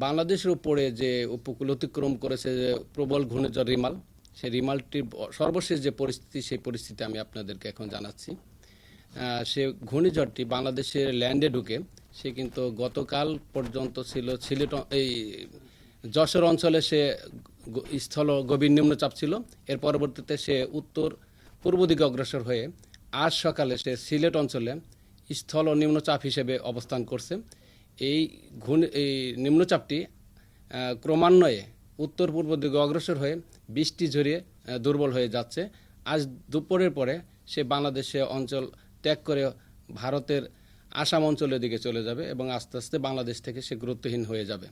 বাংলাদেশের উপরে যে উপকূল অতিক্রম করেছে যে প্রবল ঘূর্ণিঝড় রিমাল, সেই রিমালটির সর্বশেষ যে পরিস্থিতি, সেই পরিস্থিতি আমি আপনাদেরকে এখন জানাচ্ছি। সে ঘূর্ণিঝড়টি বাংলাদেশের ল্যান্ডে ঢুকে সে কিন্তু গতকাল পর্যন্ত ছিল সিলেট এই যশোর অঞ্চলে সে স্থল গভীর নিম্নচাপ ছিল। এর পরবর্তীতে সে উত্তর পূর্ব দিকে অগ্রসর হয়ে আজ সকালে সে সিলেট অঞ্চলে স্থল নিম্নচাপ হিসেবে অবস্থান করছে। এই নিম্নচাপটি ক্রমান্বয়ে উত্তর পূর্ব দিকে অগ্রসর হয়ে বৃষ্টি ঝরিয়ে দুর্বল হয়ে যাচ্ছে। আজ দুপুরের পরে সে বাংলাদেশে অঞ্চল ত্যাগ করে ভারতের আসাম অঞ্চলের দিকে চলে যাবে এবং আস্তে আস্তে বাংলাদেশ থেকে সে গুরুত্বহীন হয়ে যাবে।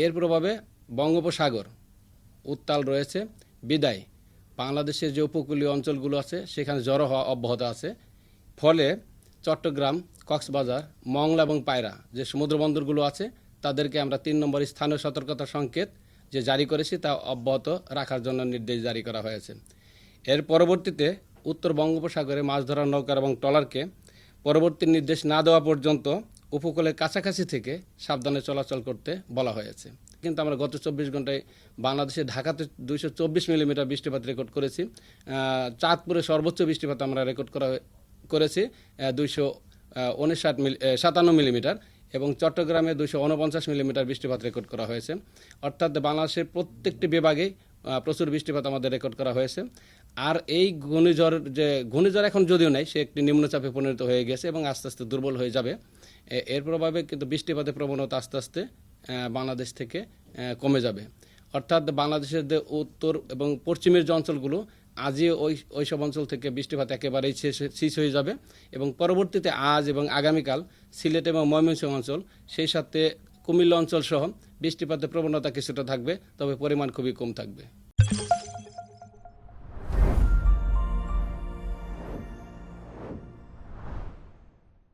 এর প্রভাবে বঙ্গোপসাগর উত্তাল রয়েছে বিদায় বাংলাদেশের যে উপকূলীয় অঞ্চলগুলো আছে সেখানে জড়ো হওয়া অব্যাহত আছে। ফলে চট্টগ্রাম, কক্সবাজার, মংলা এবং পায়রা যে সমুদ্র বন্দরগুলো আছে তাদেরকে আমরা ৩ নম্বর স্থানীয় সতর্কতা সংকেত যে জারি করেছি তা অব্যাহত রাখার জন্য নির্দেশ জারি করা হয়েছে। এর পরবর্তীতে উত্তর বঙ্গোপসাগরে মাছ ধরার নৌকা এবং ট্রলারকে পরবর্তী নির্দেশ না দেওয়া পর্যন্ত উপকূলের কাছাকাছি থেকে সাবধানে চলাচল করতে বলা হয়েছে। কিন্তু আমরা গত ২৪ ঘন্টায় বাংলাদেশের ঢাকাতে ২২৪ মিলিমিটার বৃষ্টিপাত রেকর্ড করেছি। চাঁদপুরে সর্বোচ্চ বৃষ্টিপাত আমরা রেকর্ড করেছি ২৫৭ মিলিমিটার এবং চট্টগ্রামে ২৪৯ মিলিমিটার বৃষ্টিপাত রেকর্ড করা হয়েছে। অর্থাৎ বাংলাদেশের প্রত্যেকটি বিভাগেই প্রচুর বৃষ্টিপাত আমাদের রেকর্ড করা হয়েছে। আর এই ঘূর্ণিঝড় এখন যদিও নাই, সে একটি নিম্নচাপে পরিণত হয়ে গেছে এবং আস্তে আস্তে দুর্বল হয়ে যাবে। এর প্রভাবে কিন্তু বৃষ্টিপাতের প্রবণতা আস্তে আস্তে বাংলাদেশ থেকে কমে যাবে। অর্থাৎ বাংলাদেশের যে উত্তর এবং পশ্চিমের যে অঞ্চলগুলো আজই ওই সব অঞ্চল থেকে বৃষ্টিপাত একেবারেই শেষ হয়ে যাবে এবং পরবর্তীতে আজ এবং আগামীকাল সিলেট এবং ময়মনসিংহ অঞ্চল, সেই সাথে কুমিল্লা অঞ্চল সহ বৃষ্টিপাতের প্রবণতা কিছুটা থাকবে, তবে পরিমাণ খুবই কম থাকবে।